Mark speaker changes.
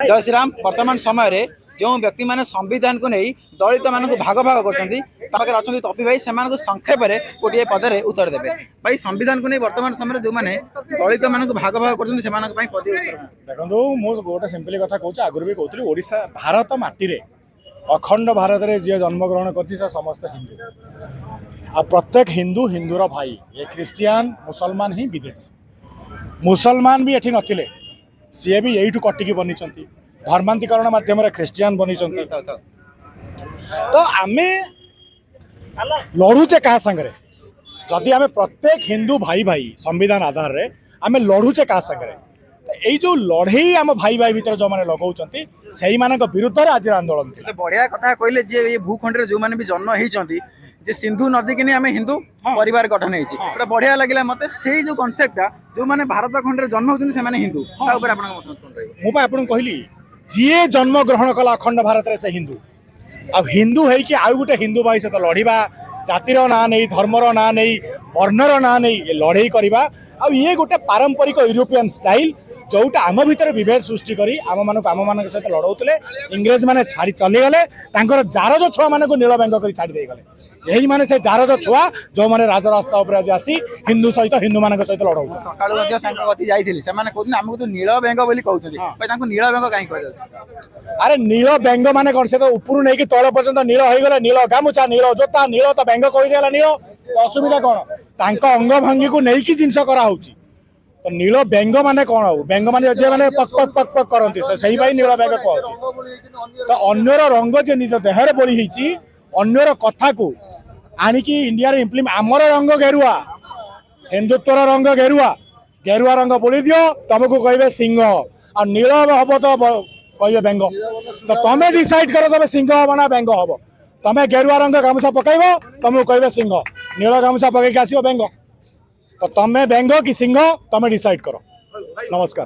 Speaker 1: जय श्री राम। वर्तमान समय जो व्यक्ति मैंने संविधान को नहीं दलित मानक भाग भाग कर तपी भाई से संक्षेप में गोटे पदे उत्तर देवे भाई संविधान को नहीं वर्तमान समय जो मैंने दलित मानक भाग भाग कर पदे उत्तर
Speaker 2: देखो मुझे गोटे सिंपली कथा कहूँ आगुरी भी कहती ओडिशा भारत माटी अखंड भारत में जी जन्मग्रहण कर समस्त हिंदू आ प्रत्येक हिंदू हिंदूर भाई ये ख्रिस्टियान मुसलमान ही विदेशी मुसलमान भी ये नथिले सी भी यही कटिकी बनी धर्मांतरण मध्यम ख्रिस्टियान बनी तो आम लड़ुचे क्या संगे जदि आम प्रत्येक हिंदू भाई भाई संविधान आधार में आम लड़ुचे क्या संगे यही जो लड़ई आम भाई भाई भर जो मैंने लगाऊँ से विरुद्ध आज आंदोलन
Speaker 1: बढ़िया कथा कहले जे भूखंड जो मैंने भी जन्म होती जे सिंधु नदी की नहीं आम हिंदू परिवार गठन होता बढ़िया लगे मत से जो कनसेप्टा जो मैंने भारत खंड जन्म होती से हिंदू
Speaker 2: मुझे कहली जी जन्म ग्रहण कला अखंड भारत में से हिंदू आ हिंदू है कि आउ गोटे हिंदू भाई सहित लड़वा जातिर ना नहीं धर्मर ना नहीं वर्णर ना नहीं ये लड़ई करवा आ ये गोटे पारंपरिक यूरोपियन स्टाइल जोटा आम भर विभेद सृष्टि करी आम मान सहित लड़ौले इंग्रेज मैंने छाड़ी चलीगले जार छुआ मान नील व्यंग कर छाड़ी गले यही माने से जार छुआ जो मैंने राजरास्ता आज आसी हिंदू सहित हिंदू मान सहित लड़ौ
Speaker 1: सकाल नील व्यंग नील व्यंग कहीं
Speaker 2: अरे नील व्यंग मान कौन से तो ऊपर नहीं कि तल पर्यटन नील हो गले नील गामुचा नील जोता नील तो व्यंग कहीदेला नील असुविधा कौन अंग भंगी को लेकिन जिनस कराऊ तो नील व्यंग माने कौन हो व्यंग माने जे माने पक पक पक पक करती से नील व्यंग कहती तो अन्यर रंग जे निज देहरे बोली होती अन्यर कथा को आणिकी इंडिया इम्प्लीमेंट आमर रंग गेरुआ हिंदुत्वर रंग गेरुआ गेरुआ रंग बोली दियो तुमको कहे सिंह और नील हम तो कहे व्यंग तो तुम्हें डिसाइड कर तुम सिंह हम ना व्यंग हम तुम्हें गेरुआ रंग गामुछा पकड़ तुमको कहे सिंह नील गामुछा पकईक आसो व्यंग तो तुम्हें व्यंग कि सिंह तुम्हें डिसाइड करो। नमस्कार।